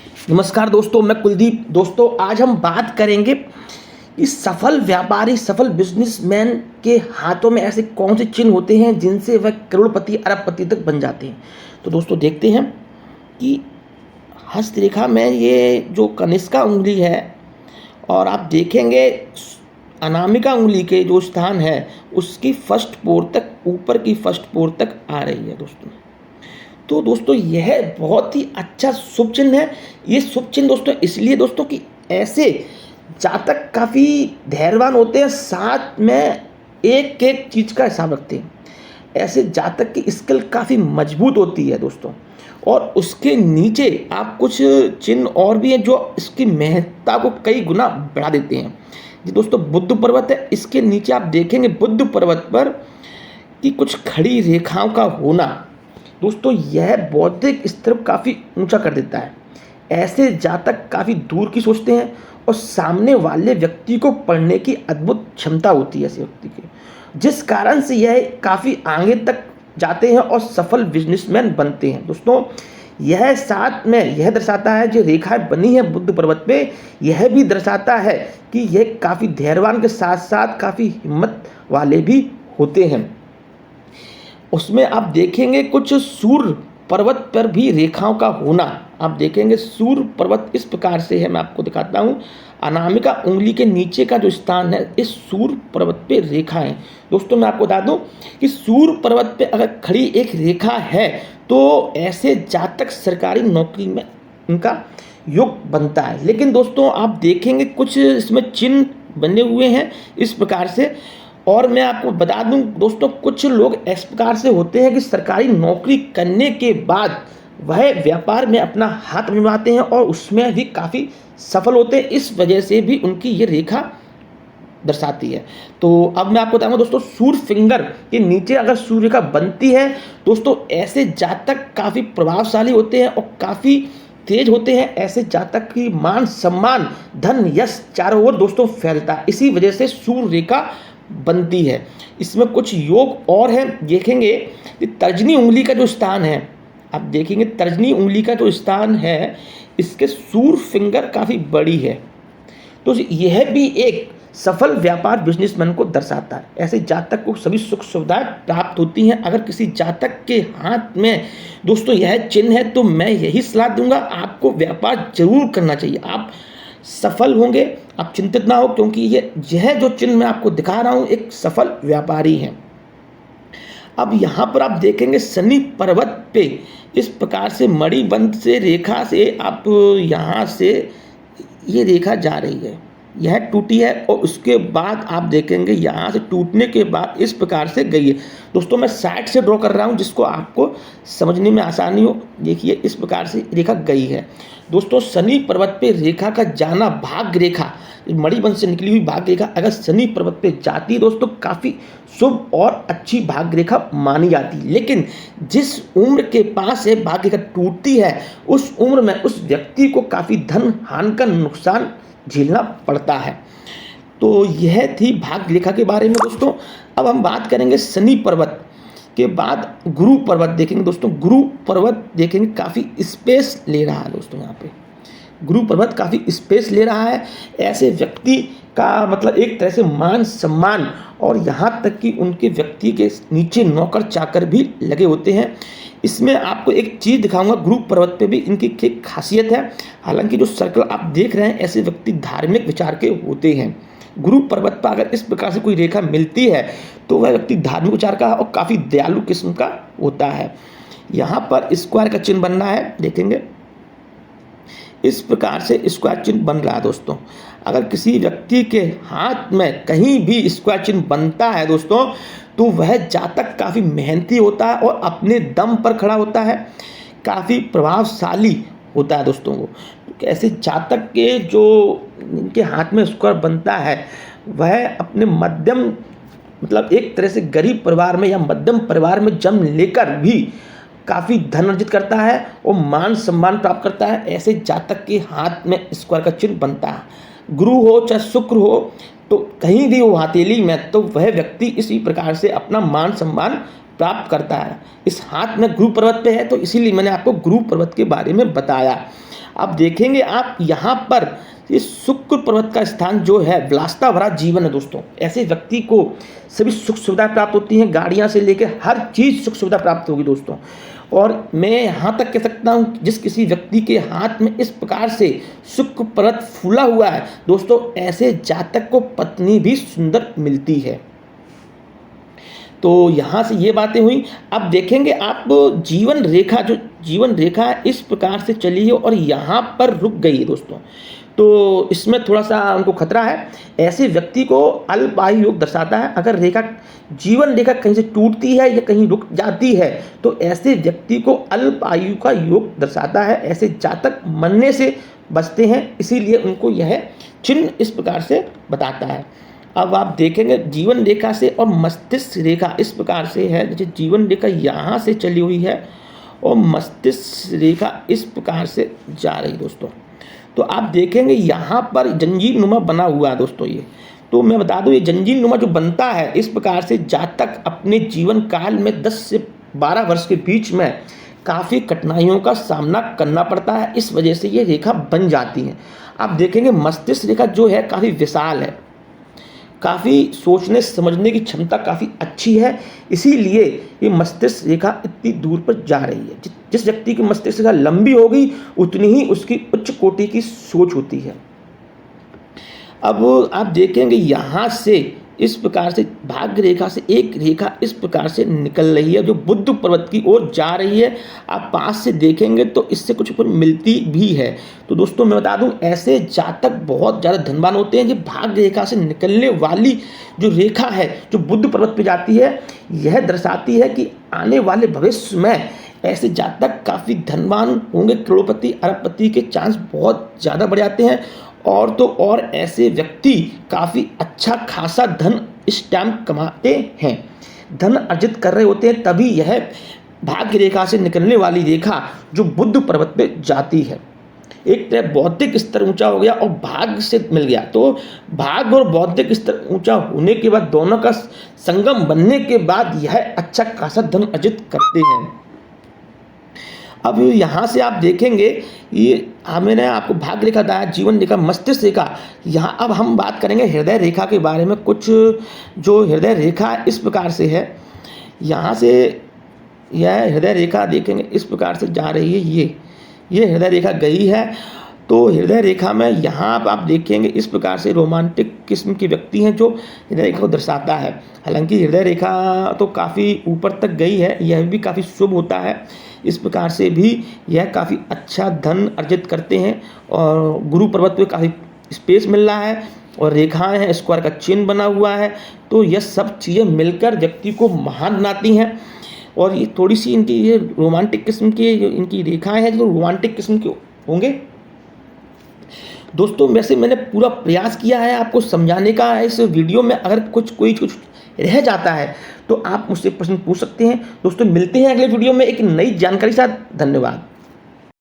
नमस्कार दोस्तों, मैं कुलदीप। दोस्तों, आज हम बात करेंगे कि सफल व्यापारी, सफल बिजनेसमैन के हाथों में ऐसे कौन से चिन्ह होते हैं जिनसे वह करोड़पति, अरबपति तक बन जाते हैं। तो दोस्तों देखते हैं कि हस्तरेखा में ये जो कनिष्का उंगली है और आप देखेंगे अनामिका उंगली के जो स्थान है उसकी फर्स्ट पोर तक, ऊपर की फर्स्ट पोर तक आ रही है दोस्तों। तो दोस्तों यह बहुत ही अच्छा शुभ चिन्ह है। ये शुभ चिन्ह दोस्तों इसलिए दोस्तों कि ऐसे जातक काफ़ी धैर्यवान होते हैं, साथ में एक एक चीज़ का हिसाब रखते हैं। ऐसे जातक की स्किल काफ़ी मजबूत होती है दोस्तों। और उसके नीचे आप कुछ चिन्ह और भी हैं जो इसकी महत्ता को कई गुना बढ़ा देते हैं। जी दोस्तों, बुद्ध पर्वत है, इसके नीचे आप देखेंगे बुद्ध पर्वत पर कि कुछ खड़ी रेखाओं का होना दोस्तों यह बौद्धिक स्तर काफ़ी ऊंचा कर देता है। ऐसे जातक काफ़ी दूर की सोचते हैं और सामने वाले व्यक्ति को पढ़ने की अद्भुत क्षमता होती है ऐसे व्यक्ति की, जिस कारण से यह काफ़ी आगे तक जाते हैं और सफल बिजनेसमैन बनते हैं। दोस्तों यह साथ में यह दर्शाता है, जो रेखाएं बनी है बुद्ध पर्वत पे, यह भी दर्शाता है कि यह काफ़ी धैर्यवान के साथ साथ काफ़ी हिम्मत वाले भी होते हैं। उसमें आप देखेंगे कुछ सूर्य पर्वत पर भी रेखाओं का होना। आप देखेंगे सूर्य पर्वत इस प्रकार से है, मैं आपको दिखाता हूँ। अनामिका उंगली के नीचे का जो स्थान है, इस सूर्य पर्वत पे रेखा है। दोस्तों मैं आपको बता दूं कि सूर्य पर्वत पे अगर खड़ी एक रेखा है तो ऐसे जातक सरकारी नौकरी में उनका योग बनता है। लेकिन दोस्तों आप देखेंगे कुछ इसमें चिन्ह बने हुए हैं इस प्रकार से। और मैं आपको बता दूं दोस्तों, कुछ लोग इस प्रकार से होते हैं कि सरकारी नौकरी करने के बाद वह व्यापार में अपना हाथ मिलाते हैं और उसमें भी काफ़ी सफल होते हैं। इस वजह से भी उनकी ये रेखा दर्शाती है। तो अब मैं आपको बताऊंगा दोस्तों, सूर्य फिंगर के नीचे अगर सूर्य रेखा बनती है दोस्तों, ऐसे जातक काफ़ी प्रभावशाली होते हैं और काफ़ी तेज होते हैं। ऐसे जातक की मान सम्मान, धन, यश चारों ओर दोस्तों फैलता है। इसी वजह से सूर्य रेखा बनती है। इसमें कुछ योग और है, देखेंगे कि तर्जनी उंगली का जो स्थान है, आप देखेंगे तर्जनी उंगली का जो स्थान है, इसके सूर्य फिंगर काफ़ी बड़ी है। तो यह भी एक सफल व्यापार बिजनेसमैन को दर्शाता है। ऐसे जातक को सभी सुख सुविधाएं प्राप्त होती हैं। अगर किसी जातक के हाथ में दोस्तों यह चिन्ह है तो मैं यही सलाह दूंगा, आपको व्यापार जरूर करना चाहिए। आप सफल होंगे, आप चिंतित ना हो, क्योंकि यह जो चिन्ह मैं आपको दिखा रहा हूं एक सफल व्यापारी है। अब यहाँ पर आप देखेंगे शनि पर्वत पे इस प्रकार से मणिबंध से रेखा से आप यहाँ से ये रेखा जा रही है, यह टूटी है और उसके बाद आप देखेंगे यहाँ से टूटने के बाद इस प्रकार से गई है। दोस्तों मैं साइड से ड्रॉ कर रहा हूँ जिसको आपको समझने में आसानी हो। देखिए इस प्रकार से रेखा गई है। दोस्तों शनि पर्वत पे रेखा का जाना, भाग्य रेखा, मणिबंध से निकली हुई भाग्य रेखा अगर शनि पर्वत पे जाती है दोस्तों, काफ़ी शुभ और अच्छी भाग्य रेखा मानी जाती है। लेकिन जिस उम्र के पास ये भाग्य रेखा टूटती है, उस उम्र में उस व्यक्ति को काफ़ी धन हानि का नुकसान झेलना पड़ता है। तो यह थी भाग्य रेखा के बारे में दोस्तों। अब हम बात करेंगे शनि पर्वत के बाद गुरु पर्वत देखेंगे दोस्तों। गुरु पर्वत देखेंगे काफ़ी स्पेस ले रहा है दोस्तों। यहाँ पे गुरु पर्वत काफ़ी स्पेस ले रहा है। ऐसे व्यक्ति का मतलब एक तरह से मान सम्मान और यहाँ तक कि उनके व्यक्ति के नीचे नौकर चाकर भी लगे होते हैं। इसमें आपको एक चीज़ दिखाऊंगा, गुरु पर्वत पे भी इनकी एक खासियत है। हालांकि जो सर्कल आप देख रहे हैं ऐसे व्यक्ति धार्मिक विचार के होते हैं। गुरु पर्वत पर अगर इस प्रकार से कोई रेखा मिलती है तो वह व्यक्ति धार्मिक विचार का और काफ़ी दयालु किस्म का होता है। यहाँ पर स्क्वायर का चिन्ह बनना है, देखेंगे इस प्रकार से स्क्वायर चिन्ह बन रहा है दोस्तों। अगर किसी व्यक्ति के हाथ में कहीं भी स्क्वायर चिन्ह बनता है दोस्तों, तो वह जातक काफ़ी मेहनती होता है और अपने दम पर खड़ा होता है, काफ़ी प्रभावशाली होता है दोस्तों। वो ऐसे जातक के जो इनके हाथ में स्क्वायर बनता है, वह अपने मध्यम मतलब एक तरह से गरीब परिवार में या मध्यम परिवार में जन्म लेकर भी काफ़ी धन अर्जित करता है और मान सम्मान प्राप्त करता है। ऐसे जातक के हाथ में स्क्वायर का चिन्ह बनता है। गुरु हो चाहे शुक्र हो, तो कहीं भी वो हथेली में, तो वह व्यक्ति इसी प्रकार से अपना मान सम्मान प्राप्त करता है। इस हाथ में गुरु पर्वत पे है, तो इसीलिए मैंने आपको गुरु पर्वत के बारे में बताया। अब देखेंगे आप यहाँ पर ये शुक्र पर्वत का स्थान जो है विलासिता भरा जीवन है दोस्तों। ऐसे व्यक्ति को सभी सुख सुविधा प्राप्त होती हैं, गाड़ियाँ से लेकर हर चीज़ सुख सुविधा प्राप्त होगी दोस्तों। और मैं यहाँ तक कह सकता हूँ, जिस किसी व्यक्ति के हाथ में इस प्रकार से शुक्र पर्वत फूला हुआ है दोस्तों, ऐसे जातक को पत्नी भी सुंदर मिलती है। तो यहाँ से ये बातें हुई। अब देखेंगे आप जीवन रेखा, जो जीवन रेखा इस प्रकार से चली है और यहाँ पर रुक गई है दोस्तों, तो इसमें थोड़ा सा उनको खतरा है। ऐसे व्यक्ति को अल्प आयु योग दर्शाता है। अगर रेखा, जीवन रेखा कहीं से टूटती है या कहीं रुक जाती है तो ऐसे व्यक्ति को अल्प आयु का योग दर्शाता है। ऐसे जातक मरने से बचते हैं, इसीलिए उनको यह चिन्ह इस प्रकार से बताता है। अब आप देखेंगे जीवन रेखा से और मस्तिष्क रेखा इस प्रकार से है, जैसे जीवन रेखा यहाँ से चली हुई है और मस्तिष्क रेखा इस प्रकार से जा रही दोस्तों। तो आप देखेंगे यहाँ पर जंजीर नुमा बना हुआ है दोस्तों। ये तो मैं बता दूँ, ये जंजीर नुमा जो बनता है इस प्रकार से जातक अपने जीवन काल में 10 से 12 वर्ष के बीच में काफ़ी कठिनाइयों का सामना करना पड़ता है। इस वजह से ये रेखा बन जाती है। आप देखेंगे मस्तिष्क रेखा जो है काफ़ी विशाल है, काफ़ी सोचने समझने की क्षमता काफ़ी अच्छी है, इसीलिए ये मस्तिष्क रेखा इतनी दूर पर जा रही है। जिस व्यक्ति की मस्तिष्क रेखा लंबी होगी उतनी ही उसकी उच्च कोटि की सोच होती है। अब आप देखेंगे यहाँ से इस प्रकार से भाग्य रेखा से एक रेखा इस प्रकार से निकल रही है जो बुध पर्वत की ओर जा रही है। आप पास से देखेंगे तो इससे कुछ मिलती भी है। तो दोस्तों मैं बता दूं, ऐसे जातक बहुत ज़्यादा धनवान होते हैं। ये भाग्य रेखा से निकलने वाली जो रेखा है जो बुध पर्वत पे जाती है, यह दर्शाती है कि आने वाले भविष्य में ऐसे जातक काफ़ी धनवान होंगे, करोड़पति अरबपति के चांस बहुत ज़्यादा बढ़ जाते हैं। और तो और ऐसे व्यक्ति काफ़ी अच्छा खासा धन इस टाइम कमाते हैं, धन अर्जित कर रहे होते हैं, तभी यह भाग्य रेखा से निकलने वाली रेखा जो बुध पर्वत पे जाती है। एक तरह बौद्धिक स्तर ऊंचा हो गया और भाग्य से मिल गया, तो भाग्य और बौद्धिक स्तर ऊंचा होने के बाद, दोनों का संगम बनने के बाद यह अच्छा खासा धन अर्जित करते हैं। अब यहाँ से आप देखेंगे, ये मैंने आपको भाग्य रेखा बताया, जीवन रेखा, मस्तिष्क रेखा। यहाँ अब हम बात करेंगे हृदय रेखा के बारे में। कुछ जो हृदय रेखा इस प्रकार से है, यहाँ से यह हृदय रेखा देखेंगे इस प्रकार से जा रही है। ये हृदय रेखा गई है। तो हृदय रेखा में यहाँ आप देखेंगे इस प्रकार से रोमांटिक किस्म के व्यक्ति हैं जो हृदय रेखा को दर्शाता है। हालांकि हृदय रेखा तो काफ़ी ऊपर तक गई है, यह भी काफ़ी शुभ होता है। इस प्रकार से भी यह काफ़ी अच्छा धन अर्जित करते हैं और गुरु पर्वत पे काफ़ी स्पेस मिल रहा है और रेखाएं हैं, स्क्वायर का चिन्ह बना हुआ है। तो यह सब चीज़ें मिलकर व्यक्ति को महान बनाती हैं। और ये थोड़ी सी इनकी ये रोमांटिक किस्म की इनकी रेखाएं हैं जो रोमांटिक किस्म के होंगे दोस्तों। वैसे मैंने पूरा प्रयास किया है आपको समझाने का इस वीडियो में। अगर कुछ रह जाता है तो आप मुझसे प्रश्न पूछ सकते हैं दोस्तों। मिलते हैं अगले वीडियो में एक नई जानकारी के साथ। धन्यवाद।